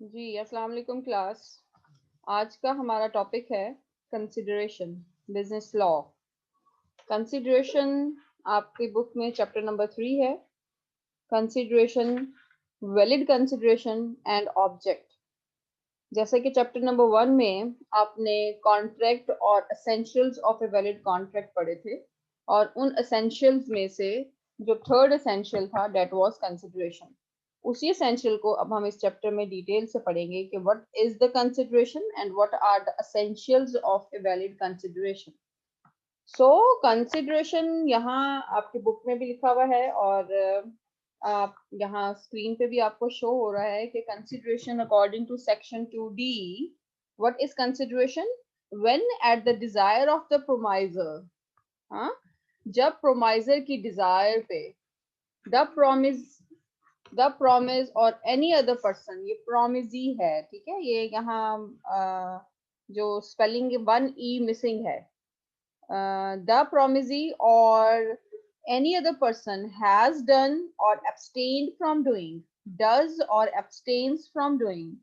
जी अस्सलाम वालेकुम क्लास। आज का हमारा टॉपिक है कंसिडरेशन, बिजनेस लॉ। कंसिडरेशन आपकी बुक में चैप्टर नंबर 3 है। Consideration, valid consideration and object. जैसे कि चैप्टर नंबर 1 में आपने कॉन्ट्रैक्ट और essentials of a valid contract पढ़े थे, और उन एसेंशियल्स में से जो थर्ड एसेंशियल था दैट वाज कंसिडरेशन। उसी एसेंशियल को अब हम इस चैप्टर में डिटेल से पढ़ेंगे कि what is the consideration and what are the essentials of a valid consideration. So consideration यहाँ आपकी बुक में भी लिखा हुआ है, और आप यहाँ स्क्रीन पे भी आपको शो हो रहा है कि consideration according to section 2D, what is consideration? When at the desire of the promisor, हाँ, जब प्रोमाइजर की डिजायर पे द प्रोमिस और एनी अदर पर्सन, ये प्रोमिजी है, ठीक है। ये यहाँ जो स्पेलिंग 1 E मिसिंग है, the promisee or any other person has done or abstained from doing, does or abstains from doing,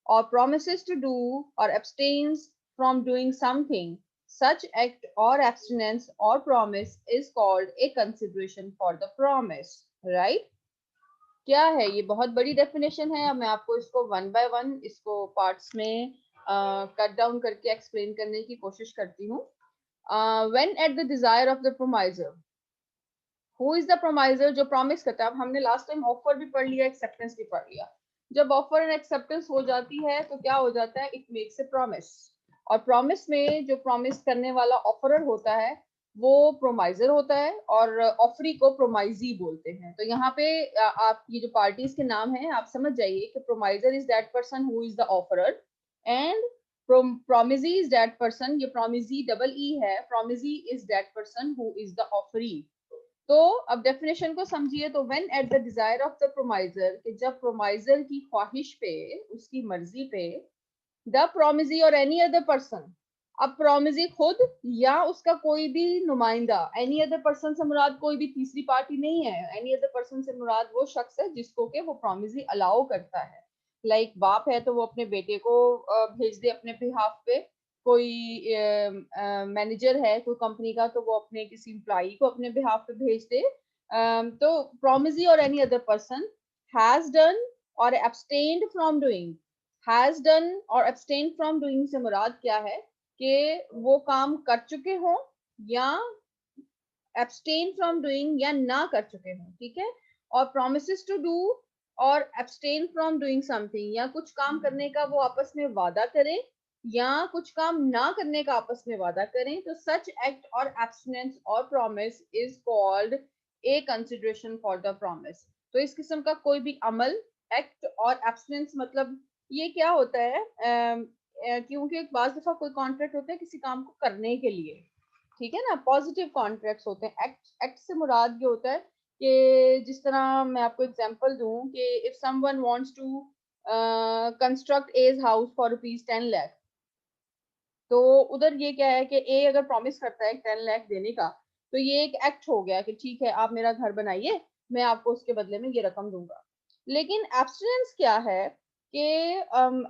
or promises to do or abstains from doing something, such act or abstinence or promise is called a consideration for the promise, right? क्या है ये? बहुत बड़ी definition है। अब मैं आपको इसको वन बाय वन इसको पार्ट्स में कट डाउन करके एक्सप्लेन करने की कोशिश करती हूँ। when at the desire of the promiser, who is the promiser? जो प्रॉमिस करता है। अब हमने लास्ट टाइम ऑफर भी पढ़ लिया, एक्सेप्टेंस भी पढ़ लिया। जब ऑफर एंड एक्सेप्टेंस हो जाती है तो क्या हो जाता है? It makes a promise. और प्रॉमिस में जो प्रॉमिस करने वाला ऑफरर होता है वो प्रोमाइजर होता है, और ऑफरी को प्रोमाइजी बोलते हैं। तो यहाँ पे आप ये जो पार्टीज के नाम हैं आप समझ जाइए कि promisor is that person who is the offerer, and promisee is that person, ये promisee डबल ई है, promisee is that person who is the offeree। तो अब डेफिनेशन को समझिए। तो when at the desire of the promisor, कि जब promisor की ख्वाहिश पे, उसकी मर्जी पे, द प्रोमिजी और एनी अदर पर्सन, अब प्रोमिजी खुद या उसका कोई भी नुमाइंदा, एनी अदर पर्सन से मुराद कोई भी तीसरी पार्टी नहीं है। एनी अदर पर्सन से मुराद वो शख्स है जिसको के वो प्रोमिजी अलाउ करता है। लाइक बाप है तो वो अपने बेटे को भेज दे अपने बिहाफ पे, कोई मैनेजर है कोई कंपनी का तो वो अपने किसी एम्प्लॉई को अपने बिहाफ पे भेज दे। तो प्रोमिजी और any other person has done और abstained from doing, has done और abstain फ्रॉम डूइंग से मुराद क्या है? कि वो काम कर चुके हों या abstain फ्रॉम डूइंग या ना कर चुके हों, ठीक है। और promises टू डू और abstain फ्रॉम डूइंग समथिंग, या कुछ काम करने का वो आपस में वादा करें या कुछ काम ना करने का आपस में वादा करें, तो सच एक्ट और एब्सटिनेंस और promise is called a consideration for the promise. तो इस किस्म का कोई भी अमल, एक्ट और एब्सटिनेंस, मतलब ये क्या होता है? क्योंकि बाज दफा कोई कॉन्ट्रैक्ट होता है किसी काम को करने के लिए, ठीक है ना, पॉजिटिव कॉन्ट्रैक्ट्स होते हैं। एक्ट एक्ट से मुराद ये होता है कि जिस तरह मैं आपको एग्जांपल दूं कि if someone wants to construct a house for ₹10 lakh, तो उधर ये क्या है कि ए अगर प्रॉमिस करता है 10 लाख देने का, तो ये एक एक्ट हो गया कि ठीक है आप मेरा घर बनाइए, मैं आपको उसके बदले में ये रकम दूंगा। लेकिन एब्सटिनेंस क्या है कि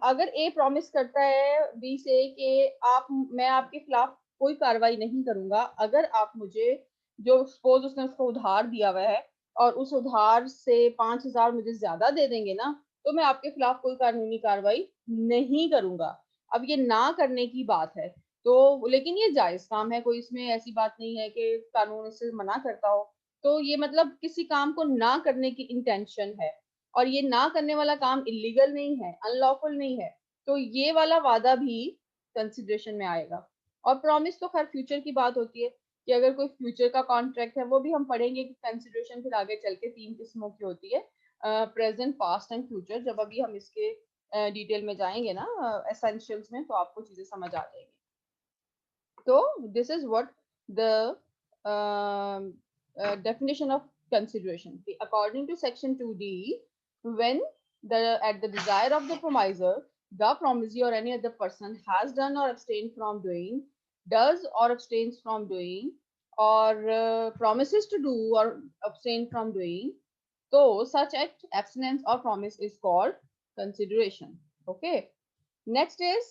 अगर ए प्रॉमिस करता है बी से कि आप, मैं आपके खिलाफ कोई कार्रवाई नहीं करूंगा अगर आप मुझे, जो सपोज उसने उसको उधार दिया हुआ है और उस उधार से 5,000 मुझे ज्यादा दे देंगे ना, तो मैं आपके खिलाफ कोई कानूनी कार्रवाई नहीं करूंगा। अब ये ना करने की बात है, तो लेकिन ये जायज काम है, कोई इसमें ऐसी बात नहीं है कि कानून इससे मना करता हो। तो ये मतलब किसी काम को ना करने की इंटेंशन है, और ये ना करने वाला काम इलीगल नहीं है, अनलॉफुल नहीं है, तो ये वाला वादा भी कंसिडरेशन में आएगा। और प्रॉमिस तो खैर फ्यूचर की बात होती है, कि अगर कोई फ्यूचर का कॉन्ट्रैक्ट है वो भी हम पढ़ेंगे कि कंसिडरेशन फिर आगे चल के 3 किस्मों की होती है, प्रेजेंट, पास्ट एंड फ्यूचर। जब अभी हम इसके डिटेल में जाएंगे ना एसेंशियल्स में, तो आपको चीजें समझ आ जाएंगी। तो this is what the definition of consideration. According to section 2D, when the at the desire of the promiser, the promisee or any other person has done or abstained from doing, does or abstains from doing, or promises to do or abstain from doing, so such act, abstinence or promise is called consideration. Okay, next is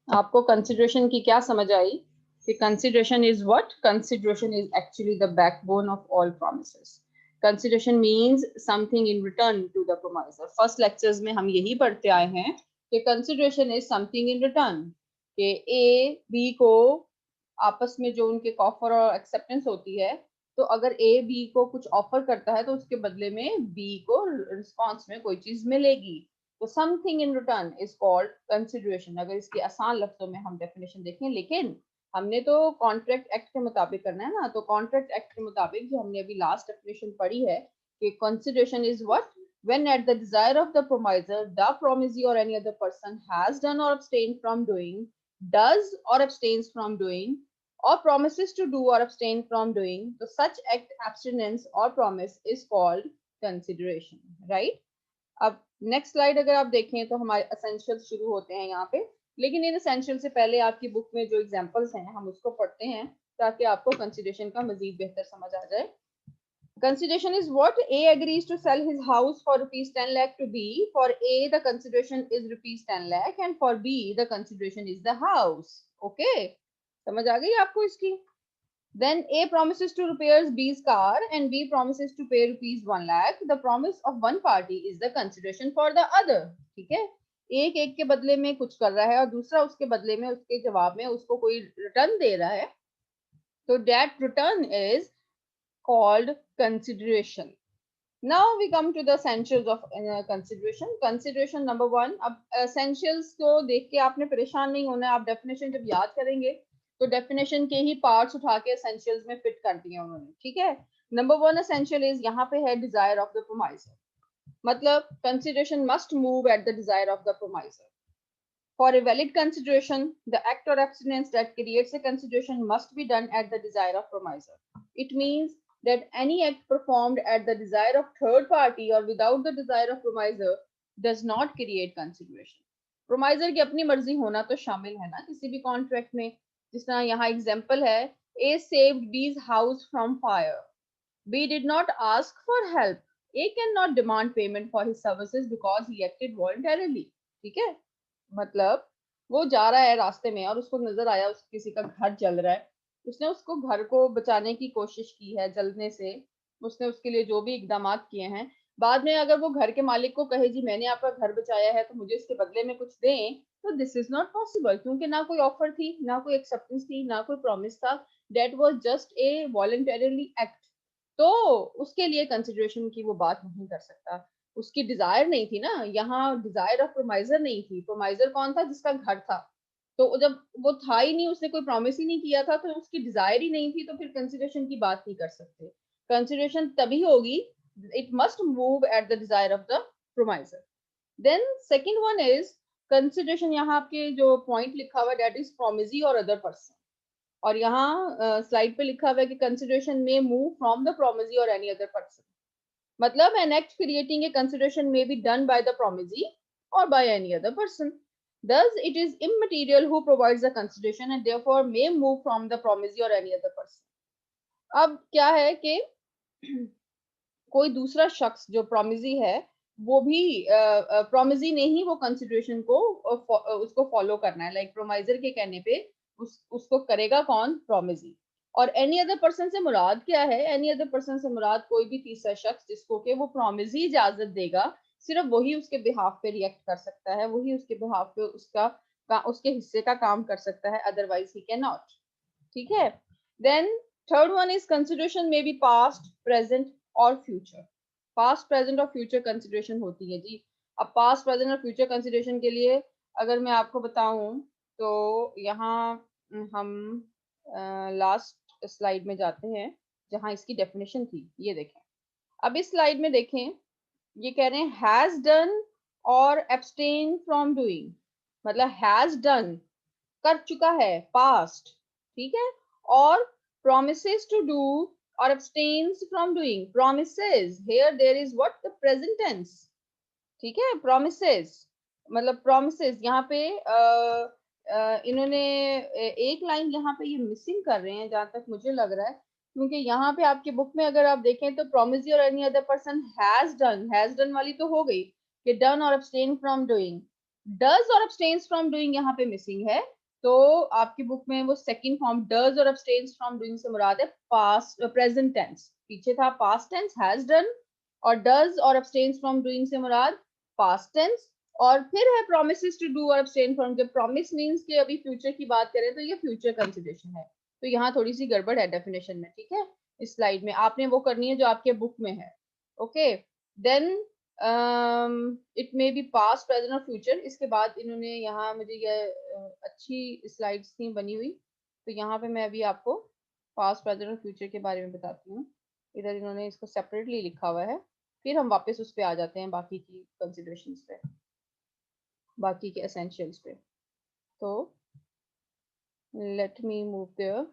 आपको consideration की क्या समझ आई कि consideration is what? Consideration is actually the backbone of all promises. Consideration means something in return to the promisor. First lectures में हम यही पढ़ते आए हैं कि consideration is something in return, कि ए बी को आपस में जो उनके ऑफर और एक्सेप्टेंस होती है, तो अगर ए बी को कुछ ऑफर करता है तो उसके बदले में बी को रिस्पॉन्स में कोई चीज मिलेगी. तो something in return is called consideration. अगर इसके आसान लफ्जों में हम डेफिनेशन देखें, लेकिन हमने तो कॉन्ट्रैक्ट एक्ट के मुताबिक करना है ना, तो कॉन्ट्रैक्ट एक्ट के मुताबिक जो हमने अभी लास्ट डेफिनेशन पढ़ी है कि consideration is what? when at the desire of the promiser the promisee or any other person has done or abstained from doing, does or abstains from doing, or promises to do or abstain from doing, so such act, abstinence or promise is called consideration. Right? अब next slide अगर आप देखें तो हमारे essentials शुरू होते हैं यहाँ पे, लेकिन इन एसेंशियल से पहले आपकी बुक में जो एग्जांपल्स हैं हम उसको पढ़ते हैं ताकि आपको कंसिडरेशन का मजीद बेहतर समझ आ जाए. Consideration is what? A agrees to sell his house for rupees 10 lakh to B. For A, the consideration is rupees 10 lakh, and for B, the consideration is the house. Okay? समझ आ गई आपको इसकी? Then A promises to repair B's car and B promises to pay rupees 1 lakh. The promise of one party is the consideration for the other. ठीक है? एक एक के बदले में कुछ कर रहा है और दूसरा उसके बदले में उसके जवाब में उसको कोई रिटर्न दे रहा है. तो that return is called consideration. Now we come to the essentials of consideration. Consideration number one. अब essentials को देख के आपने परेशान नहीं होना है. आप definition जब याद करेंगे तो डेफिनेशन के ही पार्ट्स उठा के एसेंशियल्स में फिट कर दिए उन्होंने. ठीक है? नंबर वन एसेंशियल इज यहाँ पे है डिजायर ऑफ द प्रोमाइजर. मतलब consideration must move at the desire of the promisor. For a valid consideration, the act or abstinence that creates a consideration must be done at the desire of promiser. It means that any act performed at the desire of third party or without the desire of promiser does not create consideration. Promiser की अपनी मर्जी होना तो शामिल है ना किसी भी कॉन्ट्रैक्ट में. जिस तरह यहाँ एग्जांपल है, A saved B's house from fire. B did not ask for help. A cannot demand payment for his services because he acted voluntarily. ठीक है? मतलब वो जा रहा है रास्ते में और उसको नजर आया उस किसी का घर जल रहा है, उसने उसको घर को बचाने की कोशिश की है जलने से, उसने उसके लिए जो भी इकदाम किए हैं, बाद में अगर वो घर के मालिक को कहे जी मैंने आपका घर बचाया है तो मुझे इसके बदले में कुछ दें, तो दिस इज नॉट पॉसिबल, क्योंकि ना कोई ऑफर थी, ना कोई एक्सेप्टेंस थी, ना कोई प्रॉमिस था. That was just a voluntarily act. तो उसके लिए कंसिडरेशन की वो बात नहीं कर सकता. उसकी डिजायर नहीं थी ना, यहाँ डिजायर ऑफ प्रोमाइजर नहीं थी. प्रोमाइजर कौन था? जिसका घर था. तो जब वो था ही नहीं, उसने कोई प्रॉमिस ही नहीं किया था, तो उसकी डिजायर ही नहीं थी, तो फिर कंसिडरेशन की बात नहीं कर सकते. कंसिडरेशन तभी होगी, it must move at the desire of the promisor. Then second one is consideration. यहाँ आपके जो पॉइंट लिखा हुआ है दैट इज प्रोमिजी और अदर पर्सन, और यहाँ स्लाइड पे लिखा हुआ है कि कंसिडरेशन में मूव फ्रॉम द प्रोमिजी और एनी अदर पर्सन. मतलब an act creating a consideration may be done by the promisee or by any other person. Thus, it is immaterial who provides the consideration and therefore may move from the promisee or any other person. अब क्या है कि कोई दूसरा शख्स जो promisee है वो भी प्रोमिसी ने ही वो कंसिडरेशन को उसको फॉलो करना है. लाइक प्रोमाइजर के कहने पे उसको करेगा कौन? प्रोमिसी. और एनी अदर पर्सन से मुराद क्या है? एनी अदर पर्सन से मुराद कोई भी तीसरा शख्स जिसको के वो प्रोमिसी इजाजत देगा, सिर्फ वही उसके बिहाफ पे रिएक्ट कर सकता है, वही उसके बिहाफ पे उसके हिस्से का काम कर सकता है, अदरवाइज ही कैन नॉट. ठीक है? Then third one is consideration may be past, present और फ्यूचर. पास्ट, प्रेजेंट और फ्यूचर कंसिडरेशन होती है जी. अब पास्ट, प्रेजेंट और फ्यूचर कंसिडरेशन के लिए अगर मैं आपको बताऊं तो यहाँ हम लास्ट स्लाइड में जाते हैं जहां इसकी डेफिनेशन थी. ये देखें, अब इस स्लाइड में देखें, ये कह रहे हैं हैज डन और एब्सटेन फ्रॉम डूइंग. मतलब हैज डन कर चुका है, पास्ट. ठीक है? और promises to do or abstains from doing. Promises, here there is what? The present tense. ठीक है? Promises मतलब promises यहाँ पे इन्होंने एक लाइन यहाँ पे ये मिसिंग कर रहे हैं जहां तक मुझे लग रहा है, क्योंकि यहाँ पे आपके बुक में अगर आप देखें तो promise or any other person has done वाली तो हो गई कि done और abstain from doing, does और abstains from doing यहाँ पे मिसिंग है। तो आपकी बुक में वो सेकंड फॉर्म does और abstains from doing से मुराद है पास्ट प्रेजेंट टेंस, पीछे था पास्ट टेंस has done, और does और abstains from doing से मुराद पास्ट टेंस, और फिर है promises to do और abstain from। जब promise means कि अभी फ्यूचर की बात करें तो ये फ्यूचर कंसिडरेशन है, तो यहाँ थोड़ी सी गड़बड़ है डेफिनेशन में, ठीक है। इस स्लाइड में आपने वो करनी है जो आपके बुक में है। Okay, then it may be past present और फ्यूचर। इसके बाद इन्होंने यहाँ मुझे ये अच्छी स्लाइड्स थी बनी हुई, तो यहाँ पे मैं अभी आपको पास्ट प्रेजेंट और फ्यूचर के बारे में बताती हूँ। इधर इन्होंने इसको सेपरेटली लिखा हुआ है, फिर हम वापस उस पर आ जाते हैं बाकी की कंसिडरेशंस पे, बाकी के एसेंशियल्स पे। तो लेट मी मूव देयर।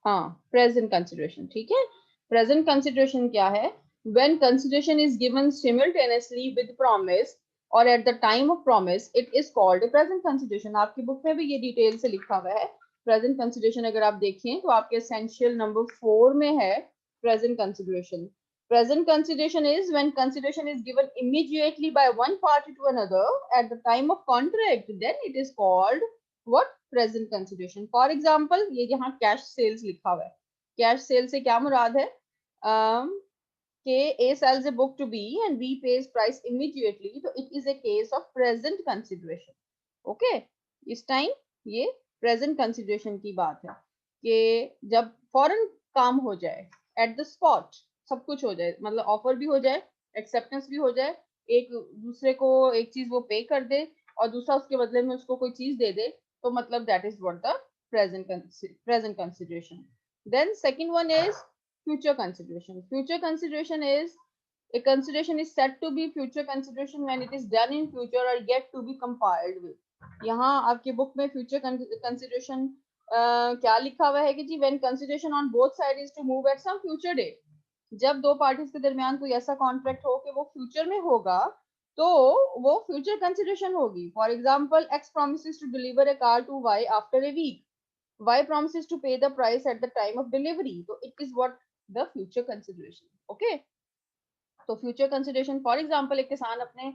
हाँ, प्रेजेंट कंसिडरेशन, ठीक है। प्रेजेंट कंसिडरेशन क्या है? When consideration is given simultaneously with promise और at the time of promise, it is called present consideration. आपकी बुक में भी ये डिटेल से लिखा हुआ है। प्रेजेंट कंसिडरेशन अगर आप देखें तो आपके एसेंशियल नंबर 4 में है present consideration. Present consideration is when consideration is given immediately by one party to another at the time of contract, then it is called what? Present consideration. For example, ये यहाँ cash sales लिखा हुआ है। Cash sale से क्या मुराद है? कि A sells a book to B and B pays price immediately, तो it is a case of present consideration. Okay? इस टाइम ये present consideration की बात है कि जब फौरन काम हो जाए, at the spot सब कुछ हो जाए, मतलब ऑफर भी हो जाए, एक्सेप्टेंस भी हो जाए, एक दूसरे को एक चीज वो पे कर दे और दूसरा उसके बदले में उसको कोई चीज दे दे, तो मतलब that is what the present consideration. Then second one is future consideration. Future consideration is a consideration is said to be future consideration when it is done in future or yet to be compiled with। यहाँ आपके book में future consideration क्या लिखा हुआ है कि जी when consideration on both sides is to move at some future date, जब दो पार्टीज के दरमियान कोई ऐसा कॉन्ट्रैक्ट हो कि वो फ्यूचर में होगा, तो वो फ्यूचर कंसिडरेशन होगी। For example, X promises to deliver a car to Y after a week, Y promises to pay the price at the time of delivery, तो it is what? The future consideration. Okay, तो future consideration, for example, एक किसान अपने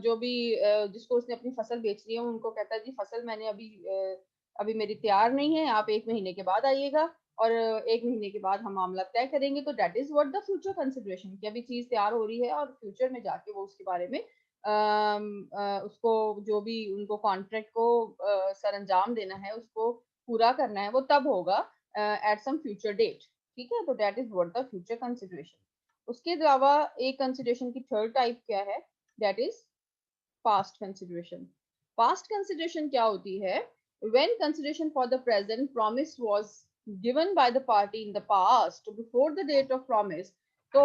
जो भी जिसको उसने अपनी फसल बेचनी है उनको कहता है जी फसल मैंने अभी मेरी तैयार नहीं है, आप 1 महीने के बाद आइएगा और 1 महीने के बाद हम मामला तय करेंगे, तो that is what the future consideration, कि अभी चीज तैयार हो रही है और फ्यूचर में जाके वो उसके बारे में उसको जो भी उनको कॉन्ट्रैक्ट को सर अंजाम देना है, उसको पूरा करना है, वो तब होगा एट सम फ्यूचर डेट। ठीक है, तो that is what the future consideration. उसके अलावा एक कंसिडरेशन की थर्ड टाइप क्या है? That is past consideration. Past consideration क्या होती है? When consideration for the present promise was given by the party in the past before the date of promise, तो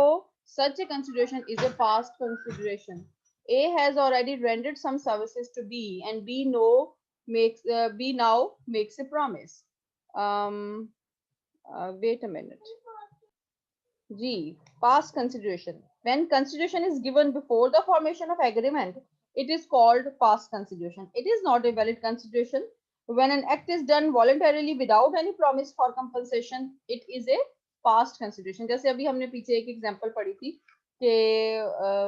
such a consideration is a past consideration. A has already rendered some services to B and B now makes a promise. Wait a minute. G. Past consideration. When consideration is given before the formation of agreement, it is called past consideration. It is not a valid consideration. When an act is done voluntarily without any promise for compensation, it is a past consideration. जैसे अभी हमने पीछे एक example पढ़ी थी कि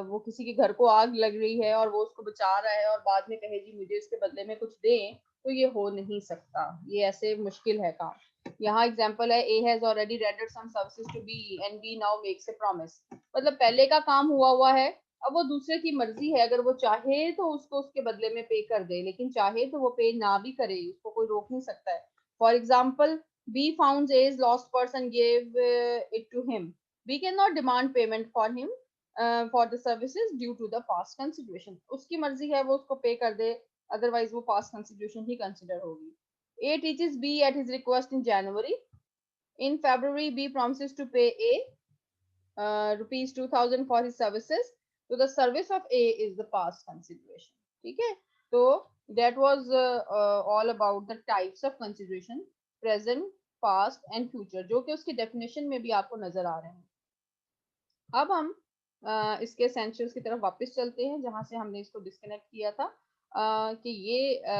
वो किसी के घर को आग लग रही है और वो उसको बचा रहा है और बाद में कहे जी मुझे इसके बदले में कुछ दें, तो ये हो नहीं सकता, ये ऐसे मुश्किल है काम। यहाँ एग्जांपल है, A has already rendered some services to B and B now makes a promise। मतलब पहले का काम हुआ है, अब वो दूसरे की मर्जी है, अगर वो चाहे तो उसको उसके बदले में पे कर दे, लेकिन चाहे तो वो पे ना भी करे, उसको कोई रोक नहीं सकता है। For example, B found A's lost person, gave it to him. B cannot demand payment for him for the services due to the past consideration। उसकी मर्जी है, वो उसको पे कर दे, अदरवाइज वो past consideration ही कंसिडर होगी। A teaches B at his request in January. In February, B promises to pay A rupees 2000 for his services. So the service of A is the past consideration. ठीक है, तो that was all about the types of consideration, present, past and future, जो कि उसकी definition में भी आपको नजर आ रहे हैं। अब हम इसके एसेंशियल्स की तरफ वापस चलते हैं जहां से हमने इसको डिस्कनेक्ट किया था। कि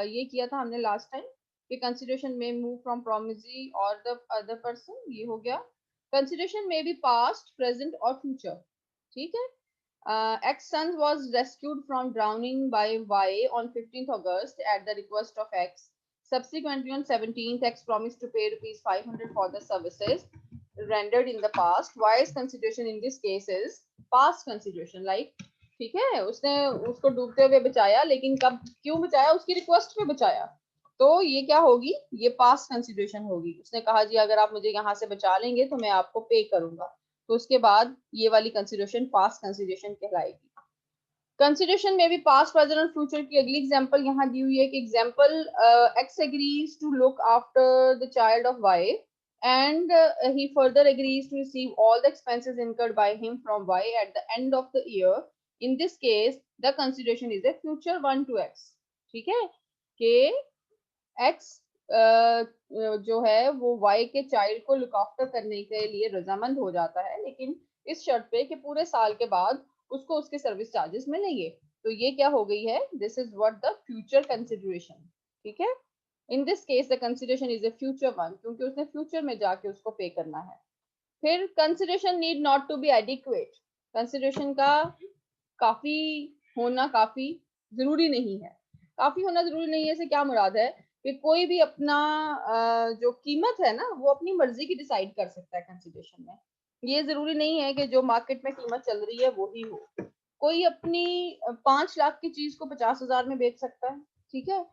ये किया था हमने लास्ट टाइम कि कंसिडरेशन में मूव फ्रॉम प्रोमिसी और द अदर पर्सन, ये हो गया। कंसिडरेशन में बी पास्ट, प्रेजेंट और फ्यूचर, ठीक है। X son was rescued from drowning by Y on 15th August at the request of X. Subsequently, on 17th, X promised to pay rupees 500 for the services rendered in the past. Y's consideration in this case is past consideration. Like, ठीक है, उसने उसको डूबते हुए बचाया, लेकिन कब क्यों बचाया? उसकी रिक्वेस्ट पे बचाया। तो ये क्या होगी? ये पास्ट कंसिडरेशन होगी। उसने कहा जी अगर आप मुझे यहाँ से बचा लेंगे तो मैं आपको पे करूंगा, तो उसके बाद ये वाली कंसिडरेशन पास्ट कंसिडरेशन कहलाएगी। कंसिडरेशन में भी पास्ट, प्रेजेंट और फ्यूचर की अगली एग्जांपल यहाँ दी हुई है कि example X agrees to look after the child of Y and he further agrees to receive all the expenses incurred by him from Y at the end of the year. In this case, the consideration is a future one to X. ठीक है कि X जो है वो Y के child को look after करने के लिए रजामंद हो जाता है, लेकिन इस शर्त पे कि पूरे साल के बाद उसको उसके सर्विस चार्जेस मिलेंगे। तो ये क्या हो गई है? This is what the future consideration, ठीक है। In this case the consideration is a future one, क्योंकि उसने फ्यूचर में जाके उसको पे करना है। फिर consideration need not to be adequate. Consideration का काफी होना काफी जरूरी नहीं है। काफी होना जरूरी नहीं है से क्या मुराद है कि कोई भी अपना जो कीमत है ना वो अपनी मर्जी की डिसाइड कर सकता है कंसिडरेशन में। ये जरूरी नहीं है कि जो मार्केट में कीमत चल रही है वो ही हो। कोई अपनी 5 लाख की चीज को 50,000 में बेच सकता है, ठीक है।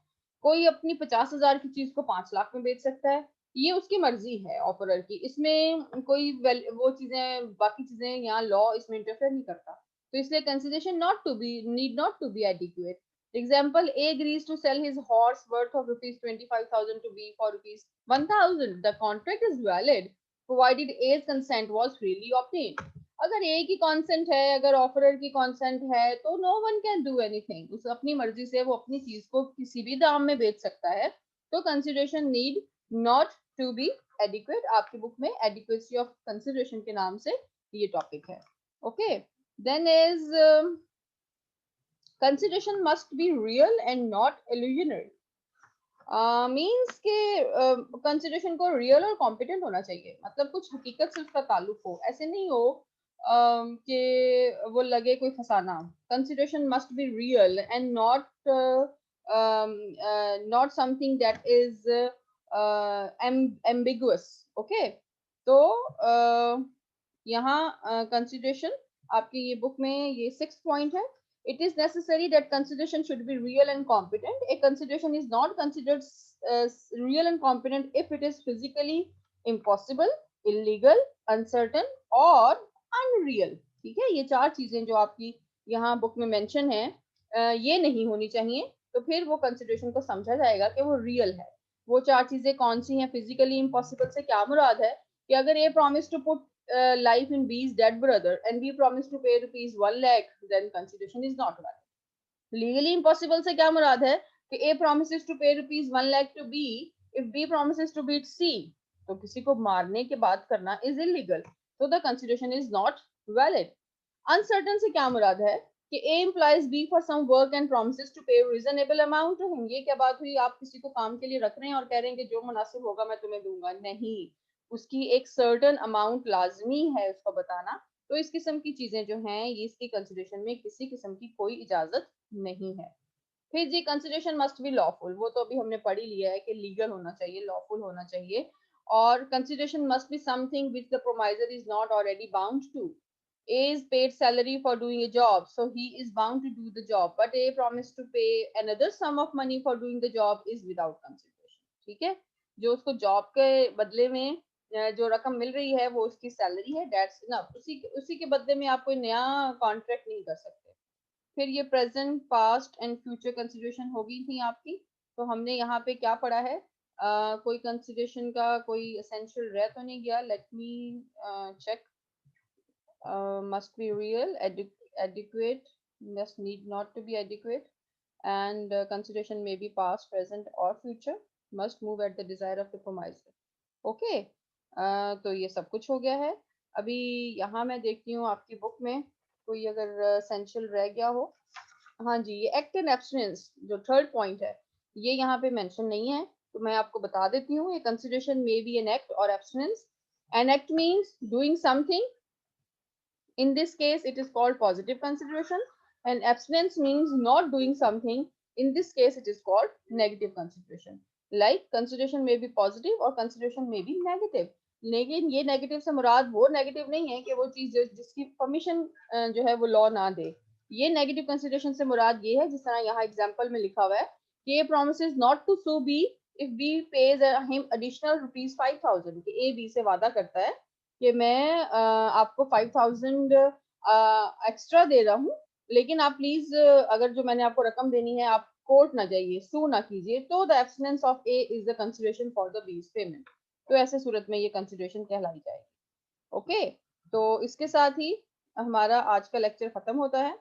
कोई अपनी 50,000 की चीज को 5 लाख में बेच सकता है। ये उसकी मर्जी है ऑफरर की, इसमें कोई वो चीजें बाकी चीजें यहाँ लॉ इसमें इंटरफेयर नहीं करता। तो इसलिए consideration not to be need not to be adequate. Example, A agrees to sell his horse worth of rupees 25,000 to B for rupees 1,000. The contract is valid provided A's consent was freely obtained. अगर ए की consent है, अगर offeror की consent है, तो no one can do anything. उस अपनी मर्जी से वो अपनी चीज को किसी भी दाम में बेच सकता है। तो consideration need not to be adequate. आपकी बुक में एडिक्वेसी ऑफ कंसिडरेशन के नाम से ये टॉपिक है। Okay, then is consideration must be real and not illusionary. Means के कंसिडरेशन को रियल और कॉम्पिटेंट होना चाहिए, मतलब कुछ हकीकत से उसका ताल्लुक हो। ऐसे नहीं हो कि वो लगे कोई फसाना। Consideration must be real and not not something that is ambiguous. Okay, तो यहाँ कंसिडरेशन आपकी ये बुक में ये 6th पॉइंट है। It is necessary that consideration should be real and competent. A consideration is not considered real and competent if it is physically impossible, illegal, uncertain or unreal. ठीक है, ये 4 चीजें जो आपकी यहाँ बुक में मेंशन है, ये नहीं होनी चाहिए। तो फिर वो कंसिडरेशन को समझा जाएगा कि वो रियल है। वो 4 चीजें कौन सी हैं? फिजिकली इम्पॉसिबल से क्या मुराद है कि अगर a promise to put life in B's dead brother and B promised to pay rupees 1 lakh, then consideration is not valid. Legally impossible से क्या मुराद है कि A promises to pay rupees 1 lakh to B if B promises to beat C. तो किसी को मारने के बाद करना is illegal, so the consideration is not valid. Uncertain से क्या मुराद है कि A implies B for some work and promises to pay reasonable amount to him. ये क्या बात हुई? आप किसी को काम के लिए रख रहे हैं और कह रहे हैं कि जो मुनासिब होगा मैं तुम्हें दूंगा। नहीं, उसकी एक सर्टन अमाउंट लाजमी है उसको बताना। तो इस किस्म की चीजें जो हैं ये इसकी कंसिडरेशन में किसी किस्म की कोई इजाजत नहीं है। फिर जी कंसिडरेशन मस्ट बी लॉफुल, वो तो अभी हमने पढ़ ही लिया है कि लीगल होना चाहिए, लॉफुल होना चाहिए। और consideration must be something which the promisor is not already bound to. A is paid salary for doing a job, so he is bound to do the job. But A promised to pay another sum of money for doing the job is without consideration. ठीक है, जो उसको job के बदले में जो रकम मिल रही है वो उसकी सैलरी है, दैट्स इनफ। उसी के बदले में आप कोई नया कॉन्ट्रैक्ट नहीं कर सकते। फिर ये present, past and future consideration हो गई थी आपकी। तो हमने यहाँ पे क्या पढ़ा है? कोई कंसिडरेशन का कोई एसेंशियल रह तो नहीं गया? Let me check. Must be real, adequate, must need not to be adequate, and consideration may be past, present or future, must move at the desire of the promiser. Okay, तो ये सब कुछ हो गया है। अभी यहाँ मैं देखती हूँ आपकी बुक में कोई अगर एसेंशियल रह गया हो हाँ जी, ये एक्ट एंड एब्सटिनेंस जो थर्ड पॉइंट है, ये यहाँ पे मेंशन नहीं है, तो मैं आपको बता देती हूँ। ये consideration may be an act और abstinence. An act means doing something, in this case it is called positive consideration, and abstinence means not doing something, in this case it is called negative consideration. Like consideration may be positive और consideration may be negative, लेकिन ये negative से मुराद वो negative नहीं है कि वो चीज जिसकी परमिशन जो है वो लॉ ना दे। ये नेगेटिव कंसिडरेशन से मुराद ये है, जिस तरह यहाँ एग्जांपल में लिखा हुआ है कि ए promises not to sue B if B pays him additional rupees 5000, कि ए बी से वादा करता है कि मैं आपको 5000 एक्स्ट्रा दे रहा हूँ, लेकिन आप प्लीज अगर जो मैंने आपको रकम देनी है आप कोर्ट ना जाइए, सू ना कीजिए, तो the abstinence of A is the consideration for the bees payment. तो ऐसे सूरत में ये कंसिडरेशन कहलाई जाएगी। ओके, तो इसके साथ ही हमारा आज का लेक्चर खत्म होता है।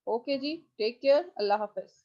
ओके जी, टेक केयर, अल्लाह हाफिज।